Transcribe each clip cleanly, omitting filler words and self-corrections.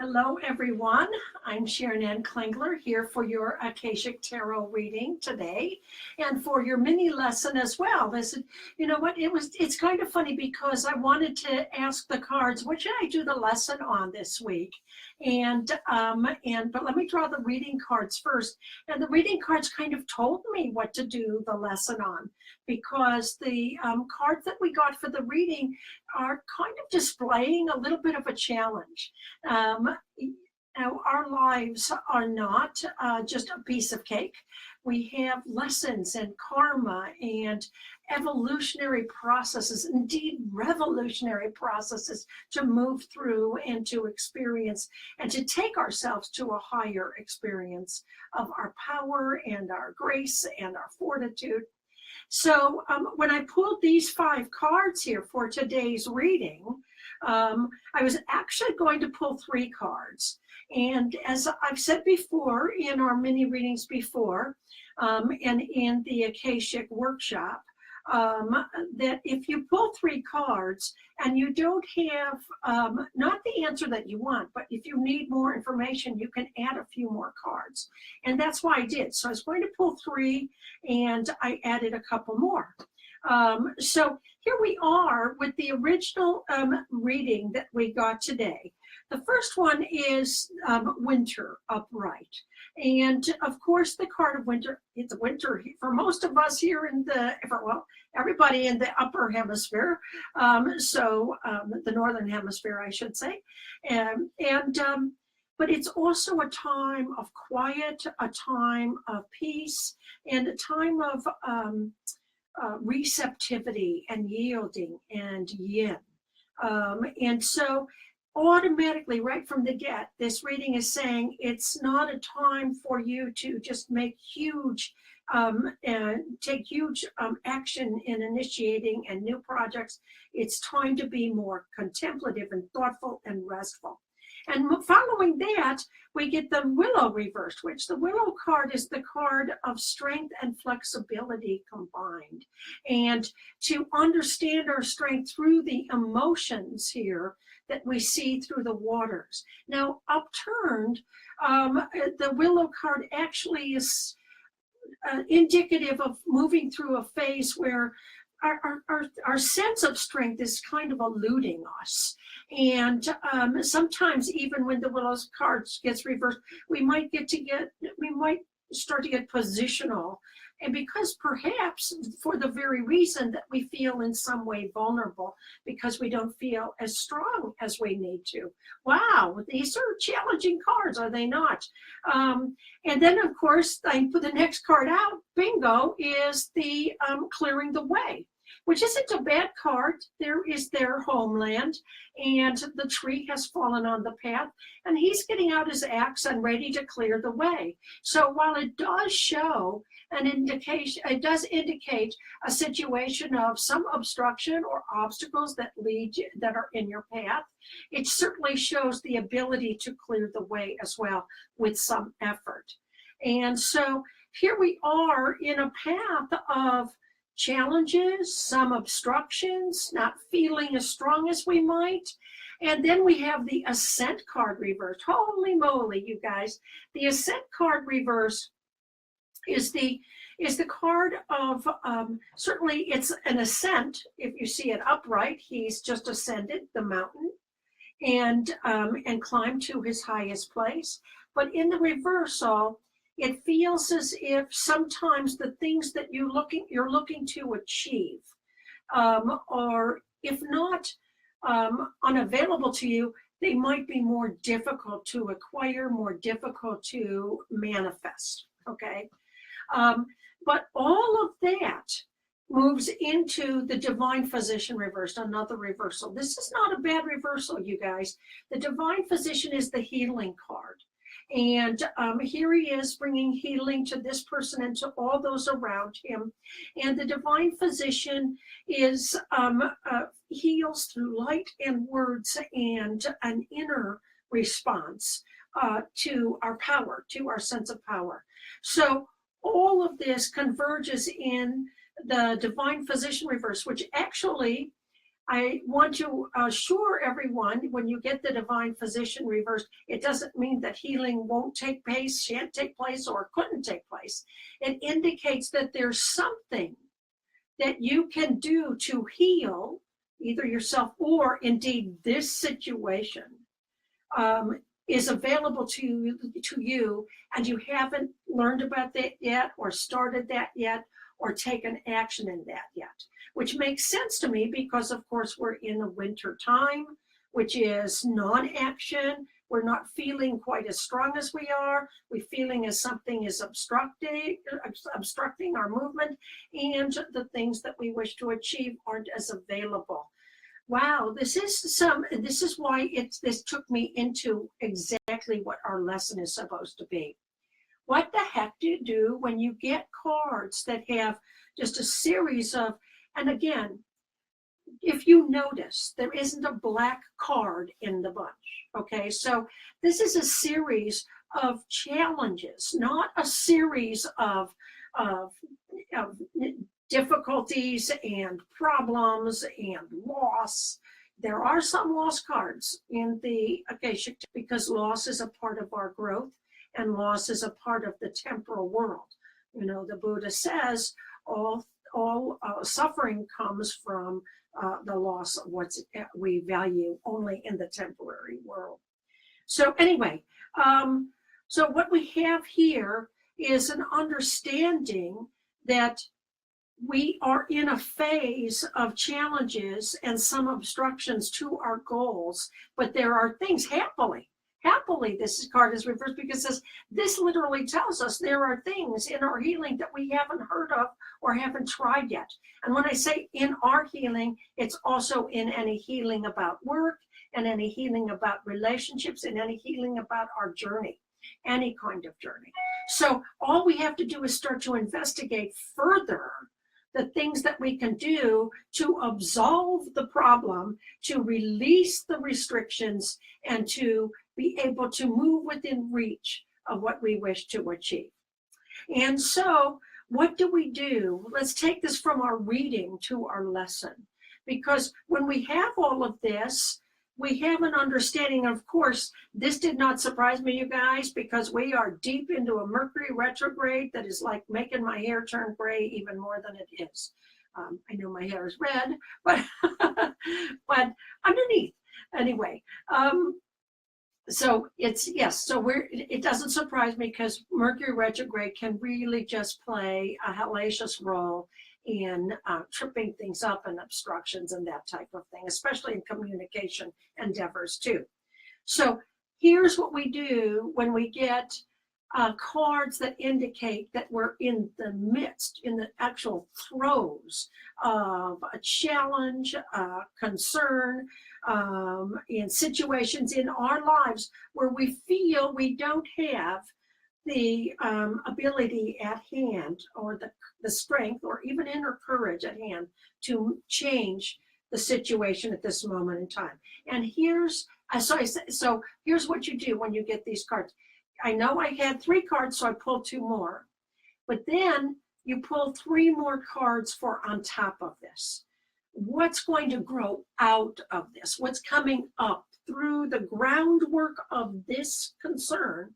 Hello, everyone. I'm Sharon Ann Klingler here for your Akashic Tarot reading today and for your mini lesson as well. You know what, it's kind of funny because I wanted to ask the cards, what should I do the lesson on this week? But let me draw the reading cards first. And the reading cards kind of told me what to do the lesson on because the cards that we got for the reading are kind of displaying a little bit of a challenge. Now, our lives are not just a piece of cake. We have lessons and karma and evolutionary processes, indeed revolutionary processes to move through and to experience and to take ourselves to a higher experience of our power and our grace and our fortitude. So when I pulled these 5 cards here for today's reading, I was actually going to pull 3 cards. And as I've said before in our mini readings before, and in the Akashic workshop, that if you pull 3 cards and you don't have not the answer that you want, but if you need more information, you can add a few more cards. And that's why I did. So I was going to pull 3 and I added a couple more. So here we are with the original reading that we got today. The first one is winter upright. And of course, the card of winter, it's winter for most of us here everybody in the upper hemisphere. The northern hemisphere, I should say. But it's also a time of quiet, a time of peace, and a time of receptivity and yielding and yin. And so automatically right from the get, this reading is saying it's not a time for you to just make take huge action in initiating and new projects. It's time to be more contemplative and thoughtful and restful. And following that, we get the Willow reversed, which the Willow card is the card of strength and flexibility combined. And to understand our strength through the emotions here that we see through the waters. Now, upturned, the Willow card actually is indicative of moving through a phase where our sense of strength is kind of eluding us. And sometimes even when the Willow's cards gets reversed, we might start to get positional. And because perhaps for the very reason that we feel in some way vulnerable because we don't feel as strong as we need to. Wow, these are challenging cards, are they not? And then, of course, I put the next card out, bingo, is the clearing the way, which isn't a bad card. There is their homeland, and the tree has fallen on the path, and he's getting out his axe and ready to clear the way. So while it does show an indication, it does indicate a situation of some obstruction or obstacles that are in your path. It certainly shows the ability to clear the way as well with some effort. And so here we are in a path of challenges, some obstructions, not feeling as strong as we might. And then we have the Ascent card reversed. Holy moly, you guys. The Ascent card reversed is the card of, certainly it's an ascent. If you see it upright, he's just ascended the mountain and climbed to his highest place. But in the reversal, it feels as if sometimes the things that you're looking to achieve, or if not unavailable to you, they might be more difficult to acquire, more difficult to manifest, okay? But all of that moves into the Divine Physician reversed, another reversal. This is not a bad reversal, you guys. The Divine Physician is the healing card. And here he is bringing healing to this person and to all those around him. And the Divine Physician is heals through light and words and an inner response to our power, to our sense of power. So all of this converges in the Divine Physician reverse, which actually I want to assure everyone, when you get the divine physician reversed, it doesn't mean that healing won't take place, shan't take place, or couldn't take place. It indicates that there's something that you can do to heal either yourself or indeed this situation is available to you, and you haven't learned about that yet, or started that yet, or taken action in that yet, which makes sense to me because, of course, we're in the winter time, which is non-action. We're not feeling quite as strong as we are. We're feeling as something is obstructing our movement, and the things that we wish to achieve aren't as available. Wow, this is why this took me into exactly what our lesson is supposed to be. What the heck do you do when you get cards that have just a series of, and again, if you notice, there isn't a black card in the bunch, okay? So this is a series of challenges, not a series of difficulties and problems and loss. There are some loss cards in the Akashic because loss is a part of our growth, and loss is a part of the temporal world. You know, the Buddha says all suffering comes from the loss of what we value only in the temporary world. So anyway, so what we have here is an understanding that we are in a phase of challenges and some obstructions to our goals, but there are things happily, this card is reversed because this literally tells us there are things in our healing that we haven't heard of or haven't tried yet. And when I say in our healing, it's also in any healing about work, and any healing about relationships, and any healing about our journey, any kind of journey. So all we have to do is start to investigate further the things that we can do to absolve the problem, to release the restrictions, and to be able to move within reach of what we wish to achieve. And so what do we do? Let's take this from our reading to our lesson. Because when we have all of this, we have an understanding. Of course, this did not surprise me, you guys, because we are deep into a Mercury retrograde that is like making my hair turn gray even more than it is. I know my hair is red, but but underneath, anyway. So it's, yes, so it doesn't surprise me because Mercury retrograde can really just play a hellacious role in tripping things up and obstructions and that type of thing, especially in communication endeavors too. So here's what we do when we get cards that indicate that we're in the midst, in the actual throes of a challenge, concern, in situations in our lives where we feel we don't have the ability at hand, or the strength, or even inner courage at hand to change the situation at this moment in time. And here's what you do when you get these cards. I know I had 3 cards, so I pulled 2 more, but then you pull 3 more cards for on top of this. What's going to grow out of this? What's coming up through the groundwork of this concern?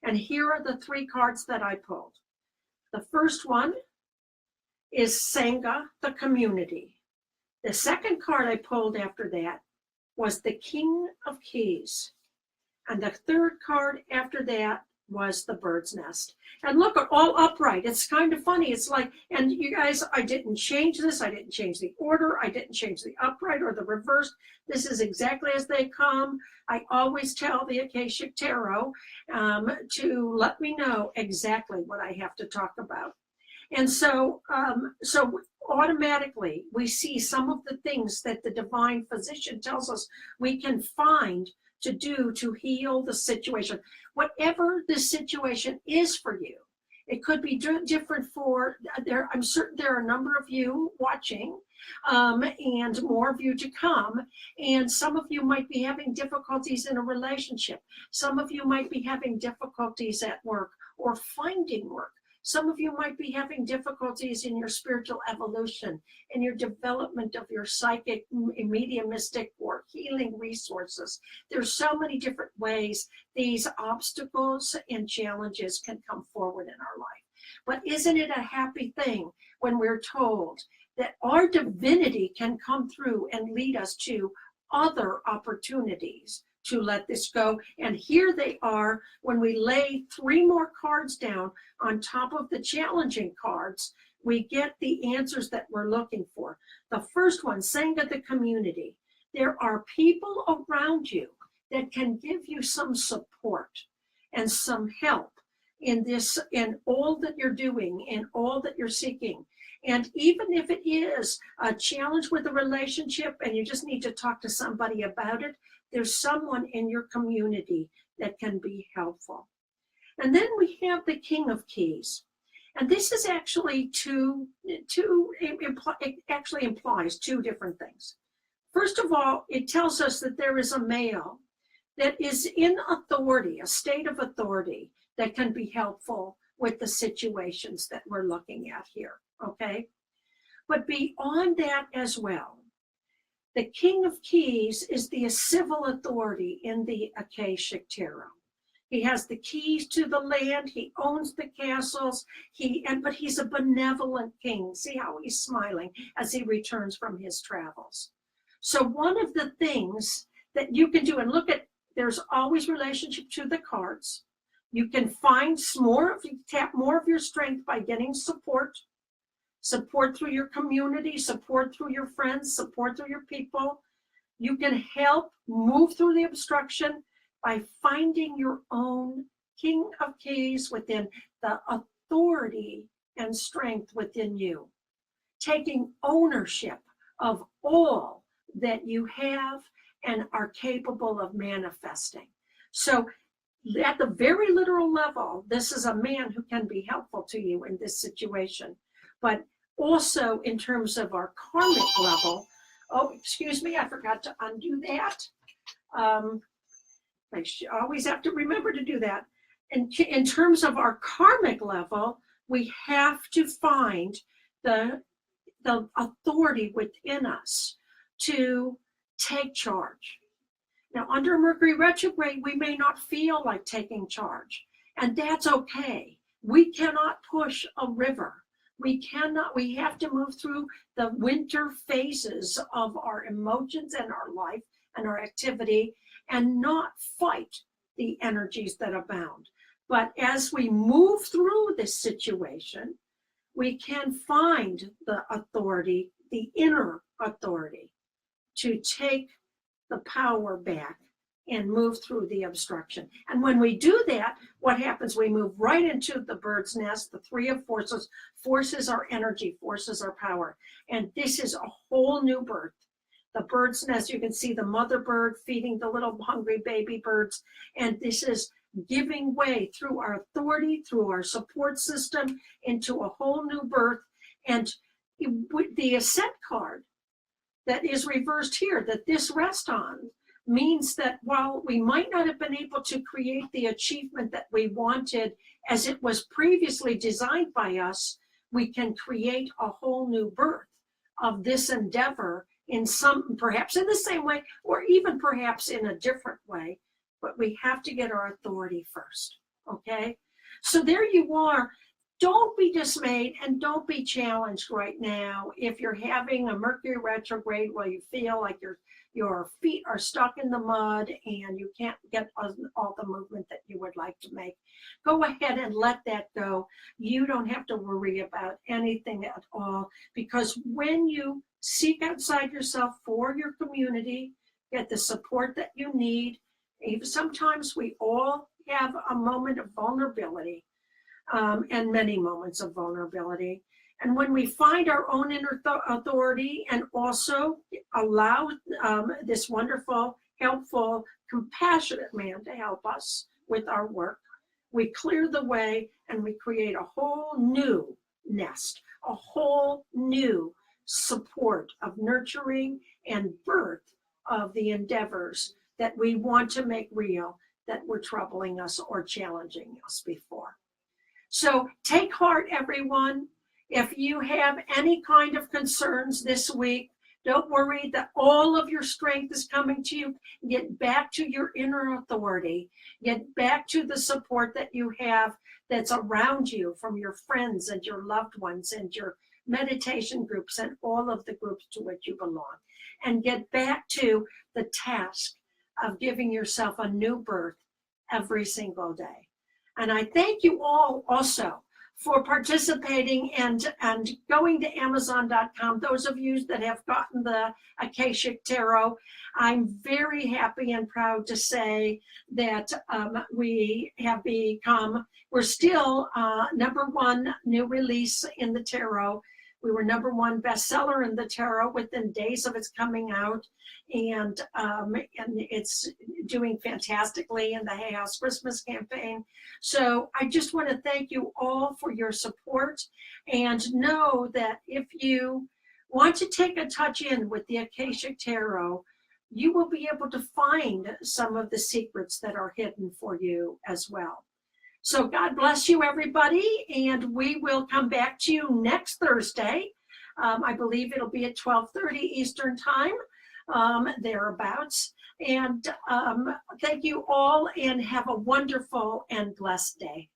And here are the 3 cards that I pulled. The first one is Sangha, the community. The second card I pulled after that was the King of Keys. And the third card after that was the Bird's Nest. And look, all upright. It's kind of funny. It's like, and you guys, I didn't change this. I didn't change the order. I didn't change the upright or the reverse. This is exactly as they come. I always tell the Akashic Tarot to let me know exactly what I have to talk about. And so automatically we see some of the things that the divine physician tells us we can find to do to heal the situation. Whatever the situation is for you, it could be different for, I'm certain there are a number of you watching, and more of you to come. And some of you might be having difficulties in a relationship. Some of you might be having difficulties at work or finding work. Some of you might be having difficulties in your spiritual evolution, in your development of your psychic, mediumistic, or healing resources. There's so many different ways these obstacles and challenges can come forward in our life. But isn't it a happy thing when we're told that our divinity can come through and lead us to other opportunities to let this go? And here they are when we lay 3 more cards down on top of the challenging cards, we get the answers that we're looking for. The first one, saying to the community, there are people around you that can give you some support and some help in this, in all that you're doing, in all that you're seeking. And even if it is a challenge with a relationship and you just need to talk to somebody about it, there's someone in your community that can be helpful. And then we have the King of Keys. And this is actually it actually implies 2 different things. First of all, it tells us that there is a male that is in authority, a state of authority that can be helpful with the situations that we're looking at here, okay? But beyond that as well, the King of Keys is the civil authority in the Akashic Tarot. He has the keys to the land. He owns the castles. But he's a benevolent king. See how he's smiling as he returns from his travels. So one of the things that you can do, and look at, there's always relationship to the cards. You can find tap more of your strength by getting support through your community, support through your friends, support through your people. You can help move through the obstruction by finding your own King of Keys within, the authority and strength within you, taking ownership of all that you have and are capable of manifesting. So at the very literal level, this is a man who can be helpful to you in this situation. But also in terms of our karmic level, oh, excuse me, I forgot to undo that. I always have to remember to do that. And in terms of our karmic level, we have to find the authority within us to take charge. Now, under Mercury retrograde, we may not feel like taking charge, and that's okay. We cannot push a river. We have to move through the winter phases of our emotions and our life and our activity and not fight the energies that abound. But as we move through this situation, we can find the authority, the inner authority, to take the power back and move through the obstruction. And when we do that, what happens? We move right into the bird's nest, the 3 of forces. Forces are energy, forces are power. And this is a whole new birth. The bird's nest, you can see the mother bird feeding the little hungry baby birds. And this is giving way through our authority, through our support system, into a whole new birth. And the Ascent card that is reversed here, that this rests on, means that while we might not have been able to create the achievement that we wanted as it was previously designed by us, we can create a whole new birth of this endeavor in some, perhaps in the same way, or even perhaps in a different way. But we have to get our authority first, okay? So there you are. Don't be dismayed and don't be challenged right now if you're having a Mercury retrograde where you feel like your feet are stuck in the mud and you can't get all the movement that you would like to make. Go ahead and let that go. You don't have to worry about anything at all, because when you seek outside yourself for your community, get the support that you need. Even sometimes we all have a moment of vulnerability, and many moments of vulnerability. And when we find our own inner authority and also allow this wonderful, helpful, compassionate man to help us with our work, we clear the way and we create a whole new nest, a whole new support of nurturing and birth of the endeavors that we want to make real, that were troubling us or challenging us before. So take heart, everyone. If you have any kind of concerns this week, don't worry that all of your strength is coming to you. Get back to your inner authority. Get back to the support that you have that's around you from your friends and your loved ones and your meditation groups and all of the groups to which you belong. And get back to the task of giving yourself a new birth every single day. And I thank you all also for participating and going to Amazon.com. Those of you that have gotten the Akashic Tarot, I'm very happy and proud to say that we have become, we're still #1 new release in the tarot. We were #1 bestseller in the tarot within days of its coming out, and it's doing fantastically in the Hay House Christmas campaign. So I just want to thank you all for your support, and know that if you want to take a touch in with the Akashic Tarot, you will be able to find some of the secrets that are hidden for you as well. So God bless you, everybody, and we will come back to you next Thursday. I believe it'll be at 12:30 Eastern Time, thereabouts. And thank you all, and have a wonderful and blessed day.